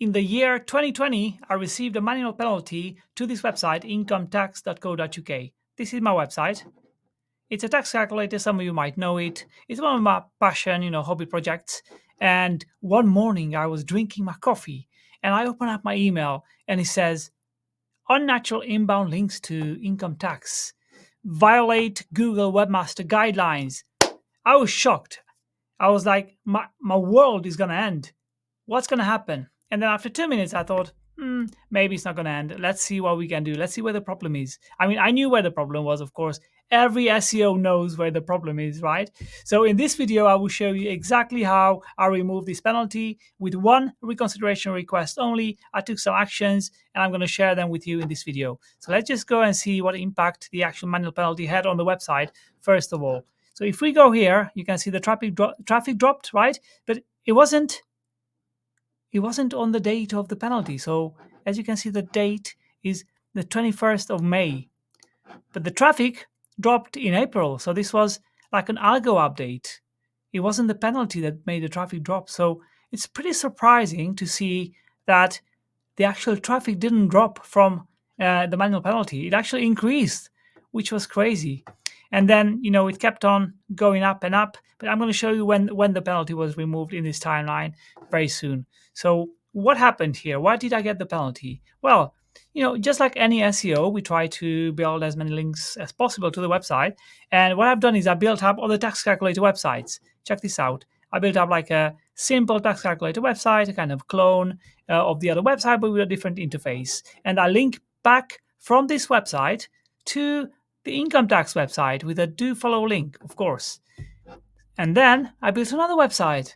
in the year 2020, I received a manual penalty to this website, incometax.co.uk. This is my website. It's a tax calculator. Some of you might know it. It's one of my passion, hobby projects. And one morning I was drinking my coffee and I open up my email and it says, unnatural inbound links to income tax, violate Google Webmaster guidelines. I was shocked. I was like, my world is going to end. What's going to happen? And then after 2 minutes, I thought, maybe it's not going to end. Let's see what we can do. Let's see where the problem is. I mean, I knew where the problem was, of course. Every SEO knows where the problem is, right? So in this video, I will show you exactly how I removed this penalty with one reconsideration request only. I took some actions and I'm going to share them with you in this video. So let's just go and see what impact the actual manual penalty had on the website, first of all. So if we go here, you can see the traffic dropped, right? But it wasn't on the date of the penalty. So as you can see, the date is the 21st of May. But the traffic dropped in April. So this was like an algo update. It wasn't the penalty that made the traffic drop. So it's pretty surprising to see that the actual traffic didn't drop from the manual penalty. It actually increased, which was crazy. And then, it kept on going up and up. But I'm going to show you when the penalty was removed in this timeline very soon. So what happened here? Why did I get the penalty? Well, just like any SEO, we try to build as many links as possible to the website. And what I've done is I built up all the tax calculator websites. Check this out. I built up like a simple tax calculator website, a kind of clone of the other website, but with a different interface. And I link back from this website to the income tax website with a do follow link, of course. And then I built another website.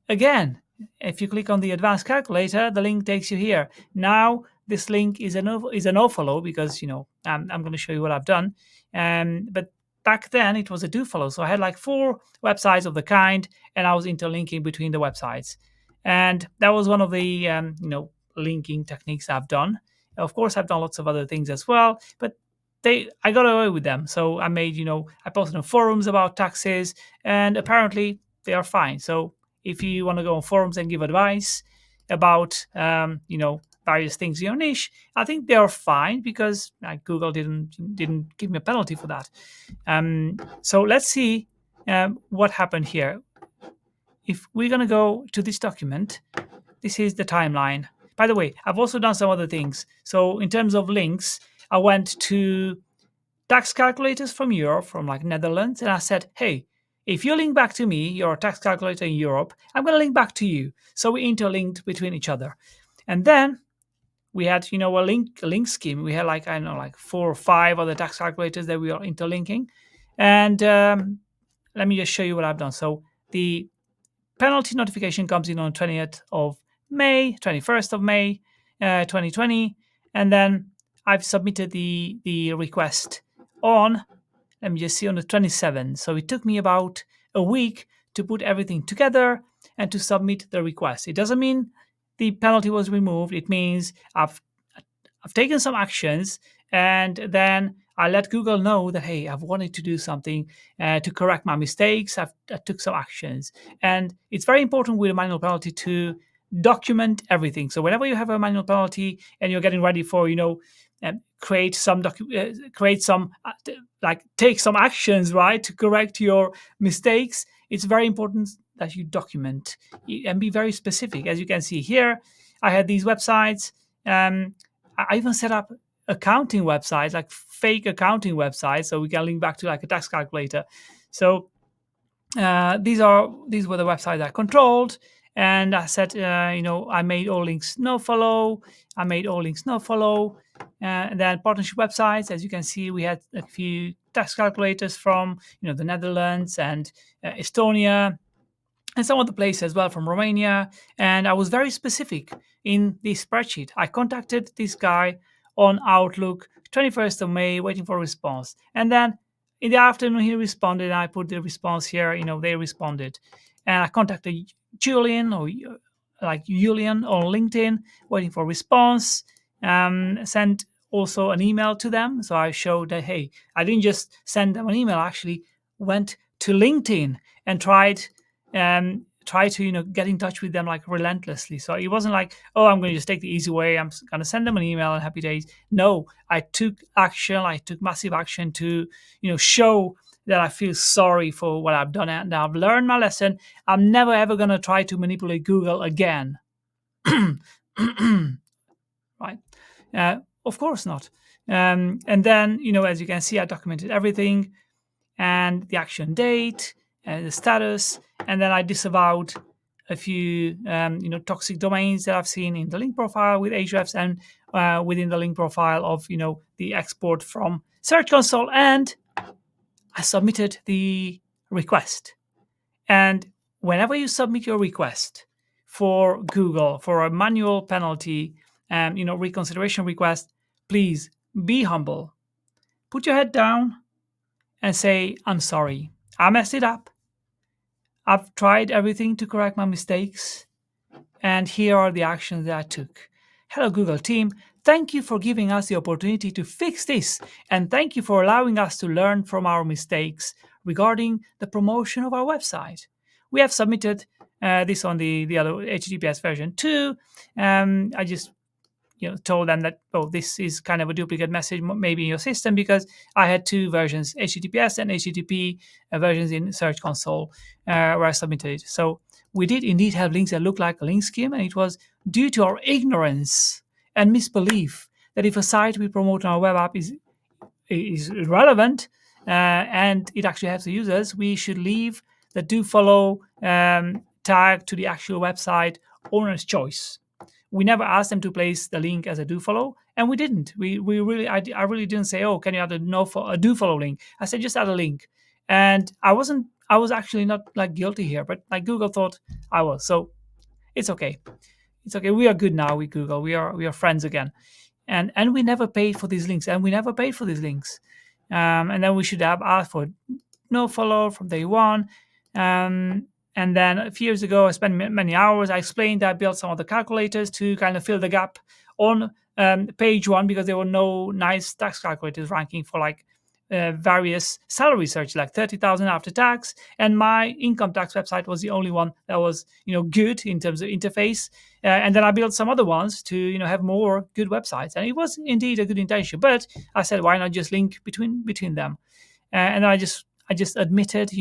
Again, if you click on the advanced calculator, the link takes you here. Now this link is a no follow because I'm going to show you what I've done. But back then it was a do follow. So I had like 4 websites of the kind, and I was interlinking between the websites. And that was one of the linking techniques I've done. Of course, I've done lots of other things as well, but I got away with them. So I made, I posted on forums about taxes, and apparently they are fine. So if you want to go on forums and give advice about, various things in your niche, I think they are fine because Google didn't give me a penalty for that. So let's see what happened here. If we're going to go to this document, this is the timeline. By the way, I've also done some other things. So in terms of links, I went to tax calculators from Europe, from like Netherlands, and I said, hey, if you link back to me, your tax calculator in Europe, I'm going to link back to you. So we interlinked between each other. And then we had, a link scheme. We had like 4 or 5 other tax calculators that we are interlinking. And let me just show you what I've done. So the penalty notification comes in on 20th of May, 21st of May, 2020. And then I've submitted the request on, let me just see, on the 27th. So it took me about a week to put everything together and to submit the request. It doesn't mean the penalty was removed. It means I've taken some actions, and then I let Google know that, hey, I've wanted to do something to correct my mistakes. I took some actions. And it's very important with a manual penalty to document everything. So whenever you have a manual penalty and you're getting ready for, take some actions, right, to correct your mistakes, it's very important that you document and be very specific. As you can see here, I had these websites. I even set up accounting websites, like fake accounting websites, so we can link back to like a tax calculator. So these were the websites I controlled. And I said, I made all links no follow. I made all links no follow. And then partnership websites, as you can see, we had a few tax calculators from, the Netherlands and Estonia, and some other places as well, from Romania. And I was very specific in this spreadsheet. I contacted this guy on Outlook, 21st of May, waiting for a response. And then in the afternoon, he responded. And I put the response here. They responded. And I contacted Julian on LinkedIn, waiting for a response. Sent also an email to them. So I showed that, hey, I didn't just send them an email. I actually went to LinkedIn and tried try to get in touch with them like relentlessly. So it wasn't like, oh, I'm going to just take the easy way, I'm going to send them an email and happy days. No, I took action. I took massive action to show that I feel sorry for what I've done, and I've learned my lesson. I'm never ever going to try to manipulate Google again. Right? Of course not. And then, as you can see, I documented everything, and the action date and the status, and then I disavowed a few toxic domains that I've seen in the link profile with Ahrefs, and within the link profile of the export from Search Console, and I submitted the request. And whenever you submit your request for Google for a manual penalty, reconsideration request, please be humble. Put your head down and say, I'm sorry. I messed it up. I've tried everything to correct my mistakes, and here are the actions that I took. Hello, Google team. Thank you for giving us the opportunity to fix this, and thank you for allowing us to learn from our mistakes regarding the promotion of our website. We have submitted this on the other HTTPS version 2. I just told them that, oh, this is kind of a duplicate message maybe in your system, because I had two versions, HTTPS and HTTP versions in Search Console, where I submitted it. So we did indeed have links that looked like a link scheme, and it was due to our ignorance and misbelief that if a site we promote on our web app is relevant, and it actually helps the users, we should leave the do follow tag to the actual website owner's choice. We never asked them to place the link as a do follow, and we didn't. I really didn't say, oh, can you add a do follow link? I said just add a link, and I was actually not like guilty here, but like Google thought I was. So it's okay. It's okay. We are good now with Google. We are friends again, and we never paid for these links, and then we should have asked for no follow from day one. And then a few years ago, I spent many hours. I explained that I built some of the calculators to kind of fill the gap on page one, because there were no nice tax calculators ranking for like various salary search, like 30,000 after tax. And my income tax website was the only one that was good in terms of interface. And then I built some other ones to have more good websites, and it was indeed a good intention. But I said, why not just link between them? And I just admitted,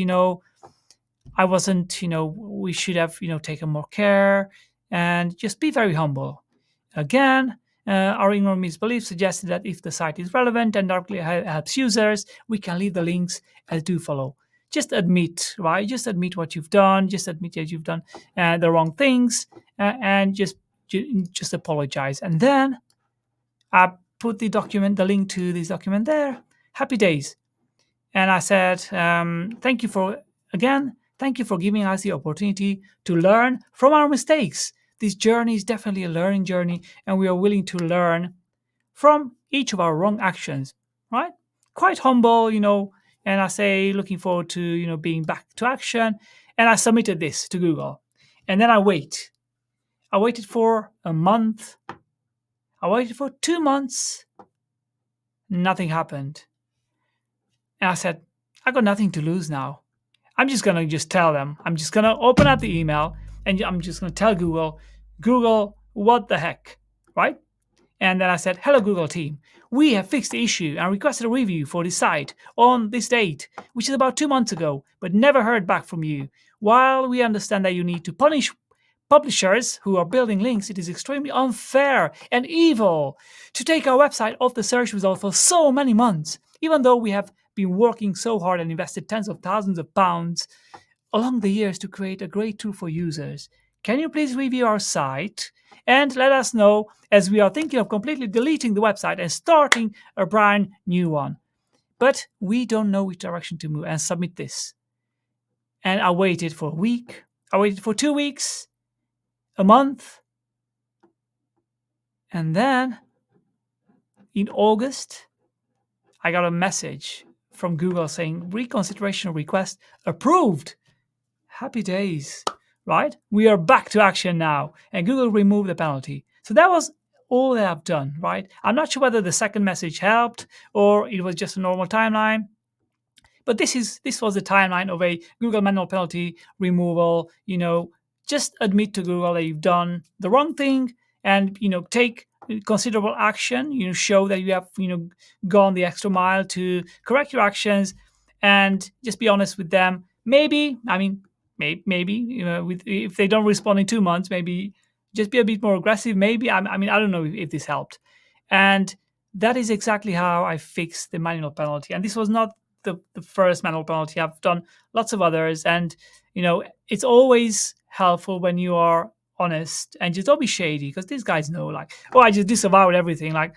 I wasn't, we should have, taken more care and just be very humble. Again, our ignorant misbelief suggested that if the site is relevant and directly helps users, we can leave the links as do follow. Just admit, right? Just admit what you've done. Just admit that you've done the wrong things, and just apologize. And then I put the link to this document there. Happy days. And I said, thank you for giving us the opportunity to learn from our mistakes. This journey is definitely a learning journey, and we are willing to learn from each of our wrong actions, right? Quite humble, and I say, looking forward to, being back to action. And I submitted this to Google. And then I wait. I waited for a month. I waited for 2 months. Nothing happened. And I said, I got nothing to lose now. I'm just going to tell them. I'm just going to open up the email, and I'm just going to tell Google, what the heck, right? And then I said, hello, Google team. We have fixed the issue and requested a review for this site on this date, which is about 2 months ago, but never heard back from you. While we understand that you need to punish publishers who are building links, it is extremely unfair and evil to take our website off the search result for so many months, even though we have been working so hard and invested tens of thousands of pounds along the years to create a great tool for users. Can you please review our site and let us know, as we are thinking of completely deleting the website and starting a brand new one. But we don't know which direction to move, and submit this. And I waited for a week. I waited for 2 weeks, a month. And then in August, I got a message from Google saying reconsideration request approved. Happy days, right? We are back to action now, and Google removed the penalty. So that was all that I've done, right? I'm not sure whether the second message helped or it was just a normal timeline. But this was the timeline of a Google manual penalty removal. Just admit to Google that you've done the wrong thing, and take considerable action. Show that you have gone the extra mile to correct your actions, and just be honest with them. Maybe, I mean, maybe if they don't respond in 2 months, maybe just be a bit more aggressive. Maybe, I mean, I don't know if this helped. And that is exactly how I fixed the manual penalty. And this was not the first manual penalty. I've done lots of others, and it's always helpful when you are honest and just don't be shady, because these guys know, like, oh, I just disavowed everything. Like,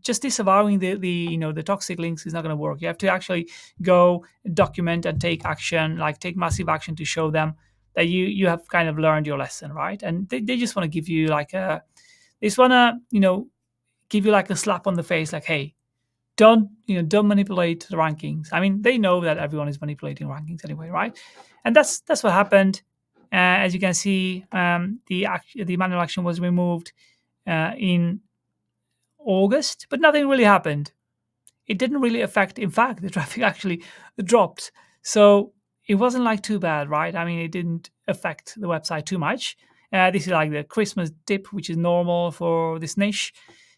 just disavowing the toxic links is not going to work. You have to actually go document and take action, like take massive action to show them that you have kind of learned your lesson, right? And they just want to give you like they just want to give you like a slap on the face, like, hey, don't manipulate the rankings. I mean, they know that everyone is manipulating rankings anyway, right? And that's what happened. As you can see, the manual action was removed in August, but nothing really happened. It didn't really affect. In fact, the traffic actually dropped. So it wasn't like too bad, right? I mean, it didn't affect the website too much. This is like the Christmas dip, which is normal for this niche.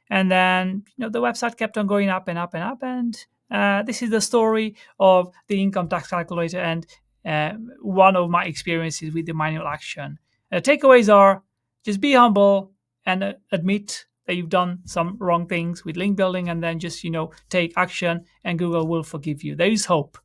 And then the website kept on going up and up and up. And this is the story of the income tax calculator and one of my experiences with the manual action. Takeaways are: just be humble and admit that you've done some wrong things with link building, and then just take action, and Google will forgive you. There is hope.